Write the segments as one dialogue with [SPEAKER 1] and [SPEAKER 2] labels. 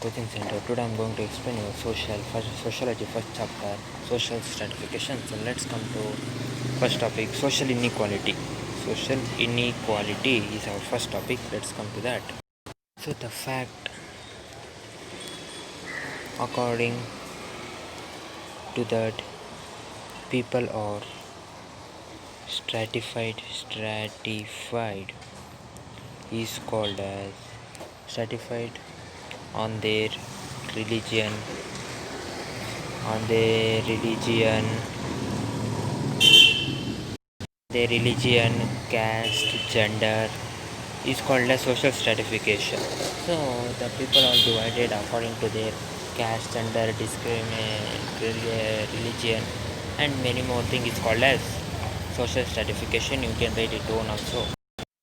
[SPEAKER 1] Coaching Center. Today I'm going to explain you sociology first chapter, social stratification. So let's come to first topic, social inequality. Social inequality is our first topic. Let's come to that. So the fact, according to that, people are stratified is called as stratified on their religion, on their religion, caste, gender is called as social stratification. So the people are divided according to their caste, gender, religion, and many more things is called as social stratification. You can write it down also.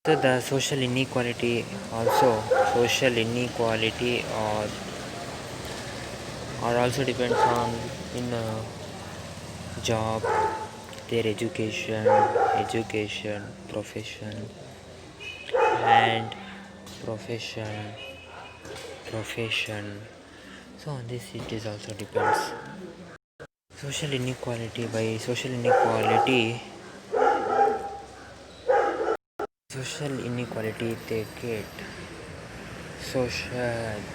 [SPEAKER 1] So the social inequality or also depends on in job, their education, profession, and profession, profession. So on this it is also depends. Social inequality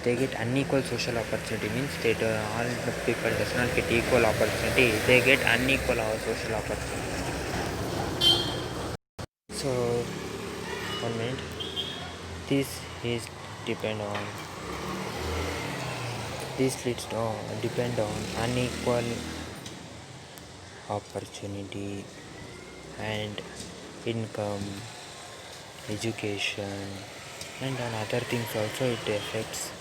[SPEAKER 1] they get unequal social opportunity means that all the people does not get equal opportunity, they get unequal social opportunity. So 1 minute, this is depend on this leads to depend on unequal opportunity and income, education, and on other things also it affects.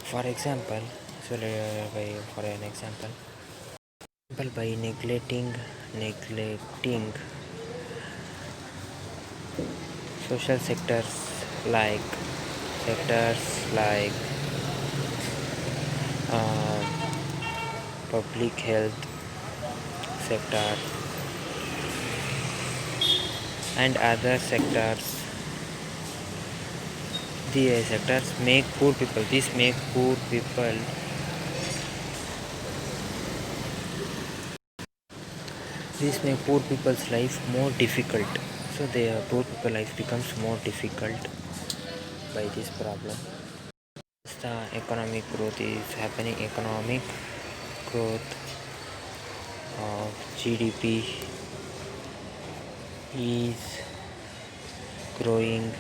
[SPEAKER 1] For example, for an example, by neglecting social like sectors like uh, public health sector and other sectors, the sectors make poor people. This make poor people's life more difficult. So the poor people life becomes more difficult by this problem. The economic growth is happening. Economic growth of GDP is growing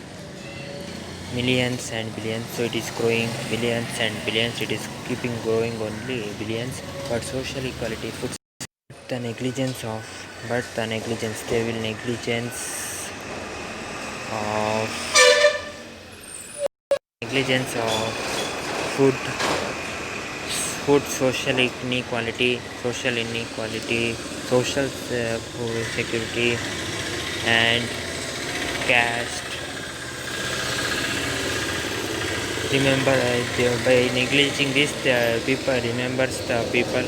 [SPEAKER 1] millions and billions. So it is growing billions and billions. It is keeping growing only billions. But social equality puts the negligence of they will of negligence of food social inequality, social security, and caste. Remember, by neglecting this, the people remembers the people.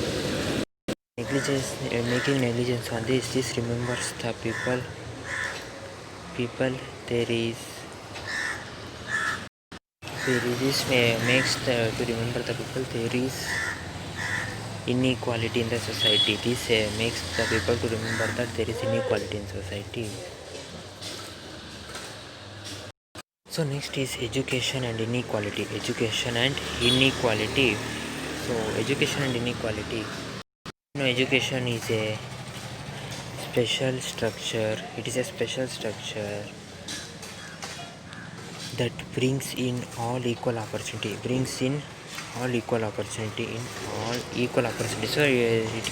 [SPEAKER 1] Making negligence on this remembers the people. There is this makes to remember the people. There is inequality in the society. This makes the people to remember that there is inequality in society. So next is education and inequality. So education and inequality. Education is a special structure. It is a special structure that brings in all equal opportunity. So it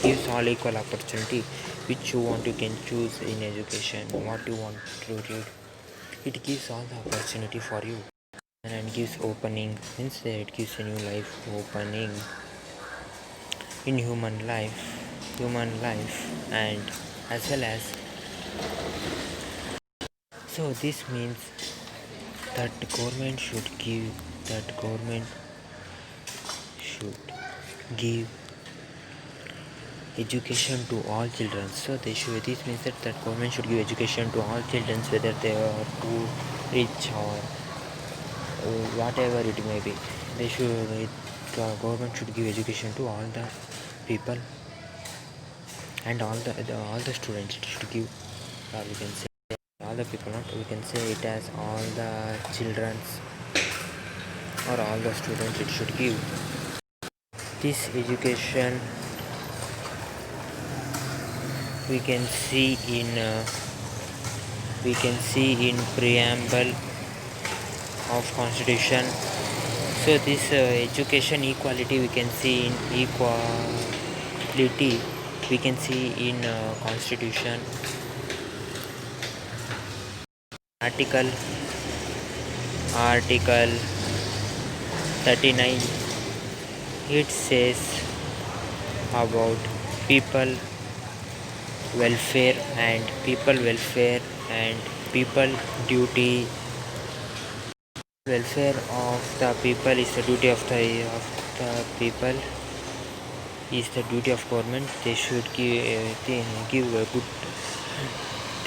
[SPEAKER 1] gives all equal opportunity. Which you want, you can choose in education. What you want to read. It gives all the opportunity for you. And it gives opening, means it gives a new life opening in human life, and as well as. So this means that government should give education to all children. So this means that government should give education to all children, whether they are poor, rich, or whatever it may be. The government should give education to all the people, and all the students it should give, or we can say all the people, not we can say it as all the childrens or all the students it should give this education. We can see in preamble of constitution. So this education equality we can see in equality we can see in constitution. Article 39, it says about people welfare and people duty. Welfare of the people is the duty of the people, is the duty of government. They should give a good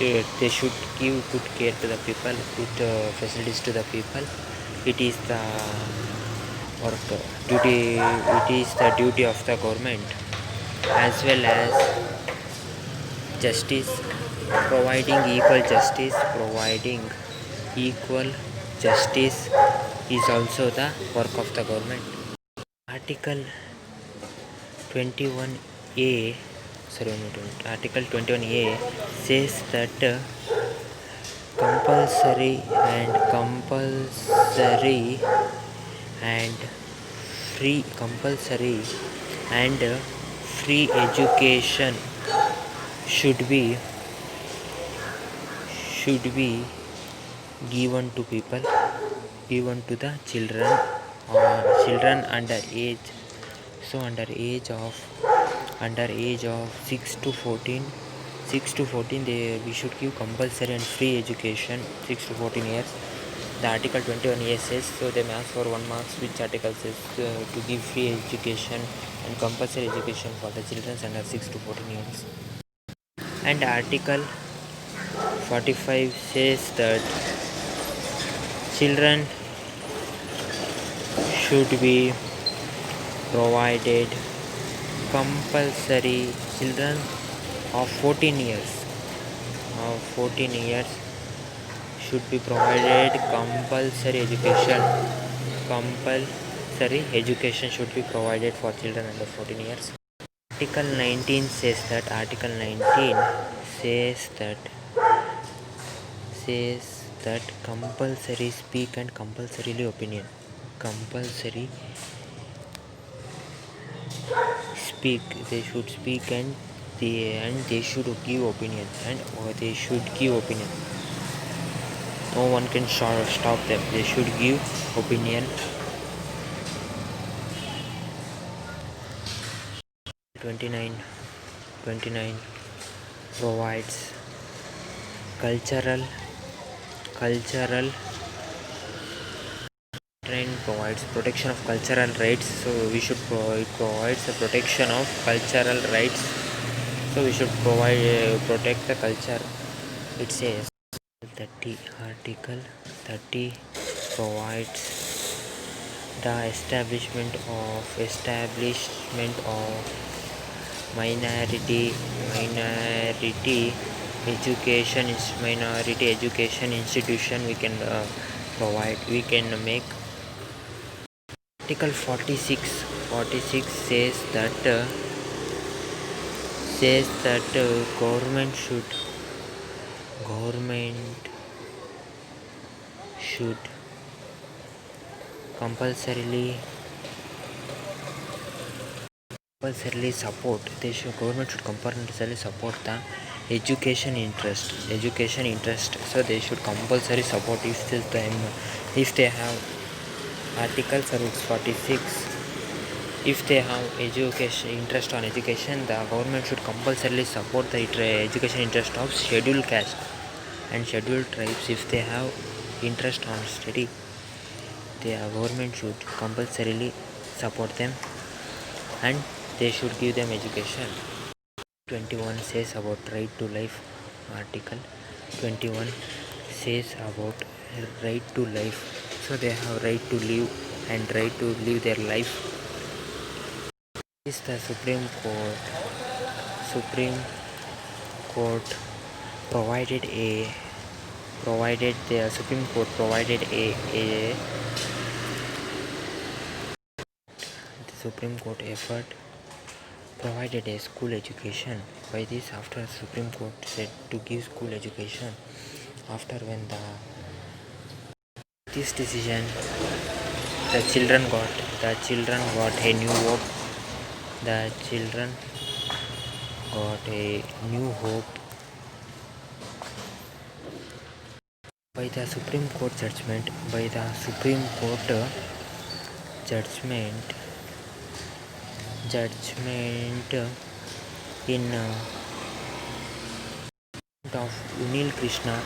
[SPEAKER 1] they should give good care to the people, good facilities to the people. It is the work duty. It is the duty of the government, as well as justice, providing equal justice is also the work of the government. Article 21A Article 21A says that compulsory and free education should be given to people, given to the children under age. So under age of 6 to 14 we should give compulsory and free education. 6 to 14 years. The article 21A says, so they may ask for 1 marks which article says to give free education and compulsory education for the children under 6 to 14 years. And article 45 says that children should be provided compulsory. Children of 14 years should be provided compulsory education. Compulsory education should be provided for children under 14 years. Article 19 says that compulsory speak and compulsorily opinion. Compulsory speak, they should speak and they should give opinion, no one can stop them. They should give opinion. 29 provides cultural trend, provides protection of cultural rights. So we should it provides the protection of cultural rights. So we should protect the culture. It says Article 30 provides the establishment of minority education institution. We can make. Article 46 says that government should compulsorily support. Government should compulsorily support the education interest. So they should compulsorily support if they have Article 46. If they have interest on education, the government should compulsorily support the education interest of scheduled caste and scheduled tribes. If they have interest on study, the government should compulsorily support them and they should give them education. 21 says about right to life. Article 21 says about right to life. so they have right to live and right to live their life. This is the Supreme Court provided a provided the Supreme Court provided a the Supreme Court effort provided a school education. By this, after Supreme Court said to give school education, after when this decision, the children got a new hope. The children got a new hope by the Supreme Court judgment. By the Supreme Court judgment in of Unil Krishna.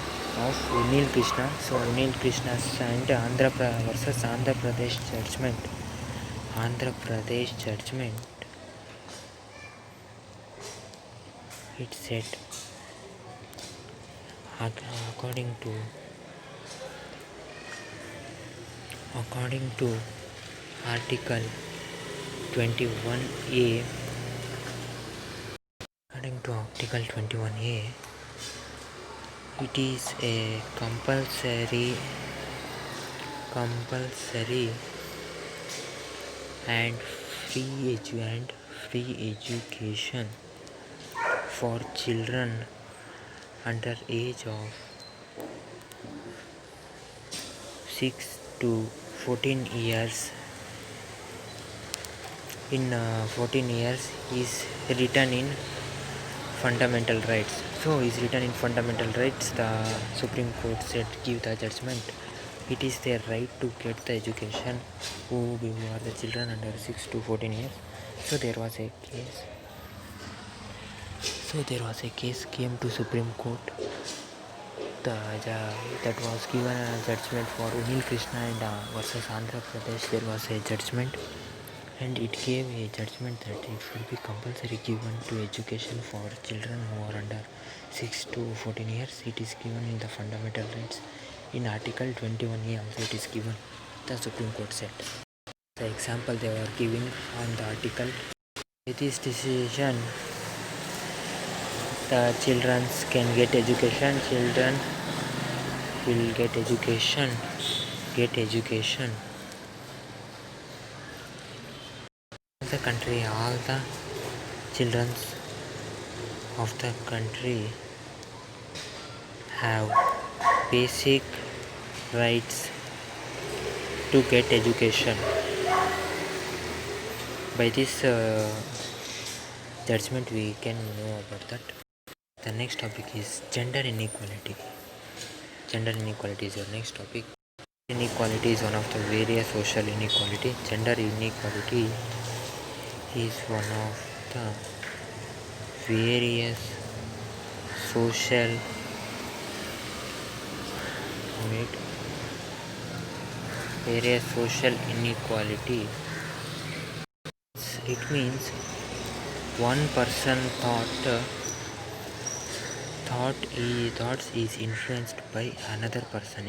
[SPEAKER 1] So Unil Krishna and versus Andhra Pradesh judgment. It said according to Article 21A. According to Article 21A, it is a compulsory and free education for children under age of 6 to 14 years. In 14 years is written in fundamental rights. So is written in fundamental rights. The Supreme Court said give the judgment. It is their right to get the education who are the children under 6 to 14 years. So there was a case came to Supreme Court. That was given a judgment for Unil Krishna and versus Andhra Pradesh. There was a judgment, and it gave a judgment that it should be compulsory given to education for children who are under 6 to 14 years. It is given in the fundamental rights. In Article 21A also it is given. The Supreme Court said. The example they were giving on the article. With this decision, the children can get education. Children will get education. The country, all the children of the country have basic rights to get education. By this judgment we can know about that. The next topic is gender inequality. Gender inequality is your next topic. Inequality is one of the various social inequality. Gender inequality is one of the various social inequality. It means one person thoughts is influenced by another person.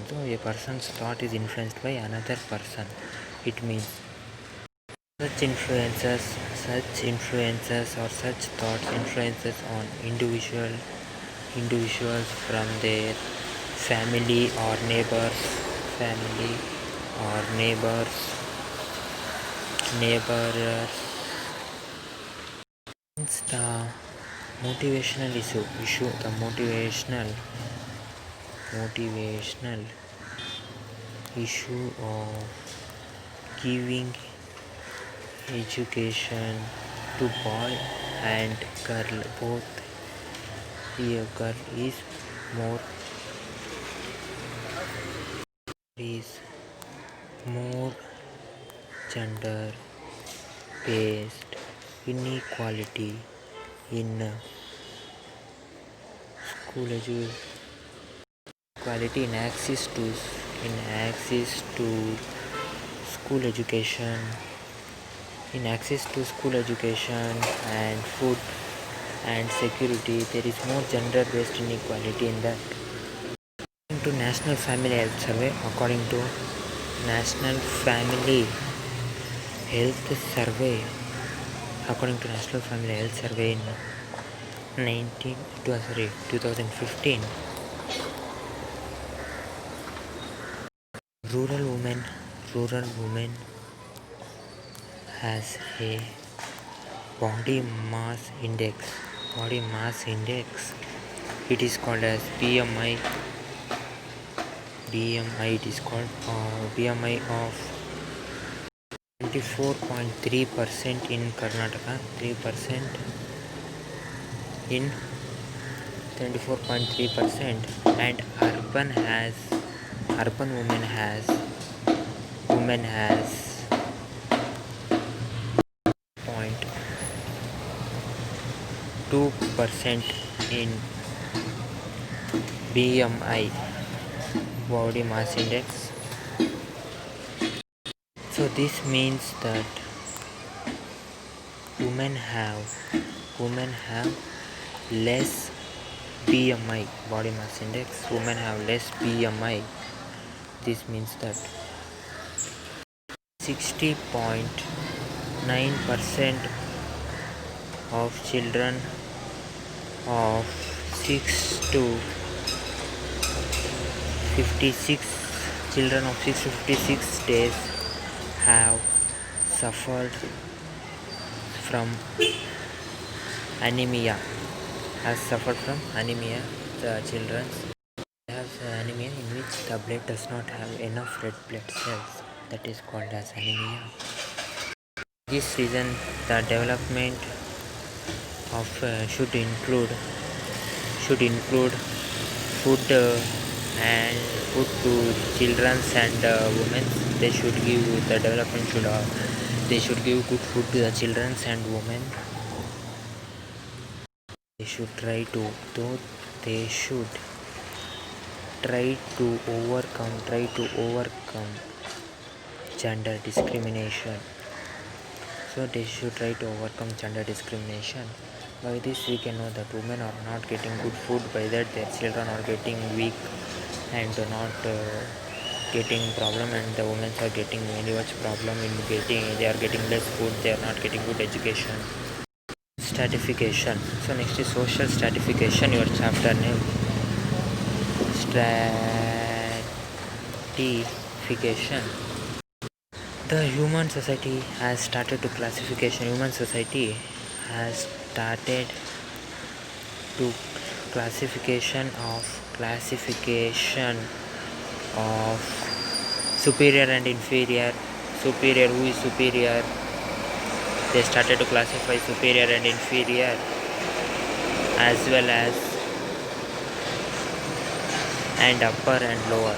[SPEAKER 1] So a person's thought is influenced by another person. It means such influences or such thoughts influences on individuals from their family or neighbors. The motivational issue. The motivational issue of giving education to boy and girl both. A girl is more gender based inequality in school education. Equality in access to school education, and food and security. There is more gender based inequality in that. to National Family Health Survey, National Family Health Survey, according to National Family Health Survey in 2015, rural women has a body mass index. It is called as BMI. It is called BMI of 24.3% in Karnataka, 3% in 24.3%, and urban women has 0.2% in BMI, body mass index. So this means that women have less BMI, body mass index. Women have less BMI. This means that 60.9% of children of 6 to 56 days have suffered from anemia. The children have anemia in which the blood does not have enough red blood cells. That is called as anemia. This reason, the development of should include food and food to children and women. They should give good food to the children and women. They should try to overcome gender discrimination. So they should try to overcome gender discrimination. By this we can know that women are not getting good food, by that their children are getting weak and not getting problem, and the women are getting very much problem they are getting less food, they are not getting good education. Stratification. So next is social stratification, your chapter name. Stratification. The human society has started to classification. Classification of superior and inferior. Superior, who is superior? They started to classify superior and inferior, as well as and upper and lower.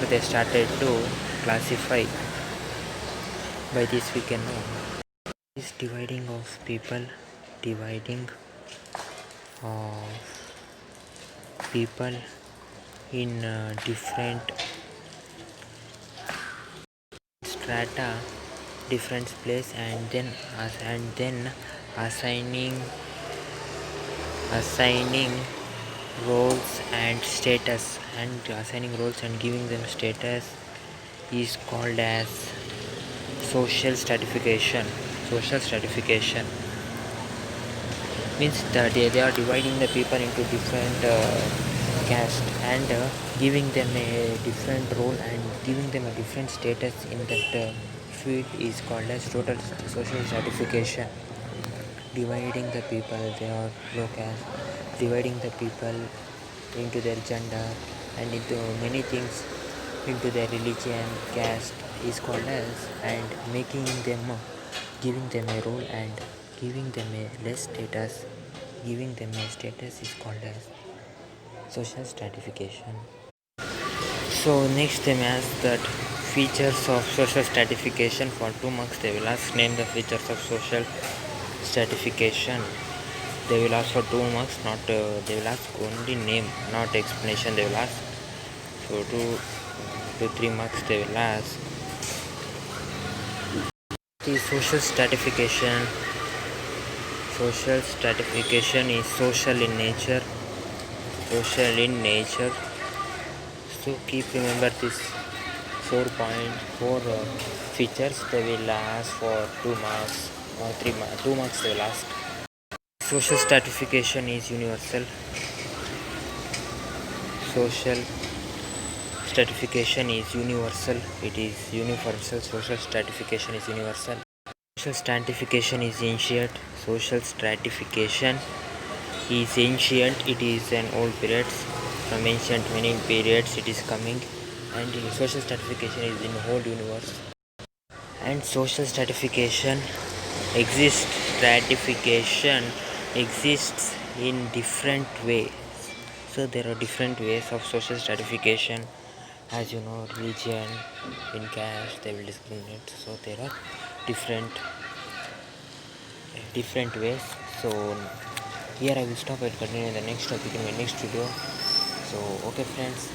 [SPEAKER 1] They started to classify. By this we can know this dividing of people in different strata, different place, and then assigning roles and status, and giving them status is called as social stratification. Means that they are dividing the people into different caste and giving them a different role and giving them a different status in that field is called as total social stratification. Dividing the people, they are low caste, dividing the people into their gender and into many things, into their religion, caste is called as, and making them giving them a role and giving them a less status, is called as social stratification. So next they may ask that features of social stratification. For 2 marks they will ask name the features of social stratification. They will ask for 2 marks, not they will ask only name, not explanation they will ask. So 2 to 3 marks they will ask. The social stratification is social in nature. social in nature. So keep remember this 4.4 features. They will last for 2 marks or 3 marks. 2 marks they will last. Social stratification is universal. Social stratification is universal. It is universal. Social stratification is universal. Social stratification is ancient. Social stratification is ancient. It is an old period. From ancient many periods it is coming, and social stratification is in the whole universe. And social stratification exists in different ways. So there are different ways of social stratification. As you know, religion, in caste they will discriminate. So there are different ways. So here I will stop and continue the next topic in my next video. So okay friends,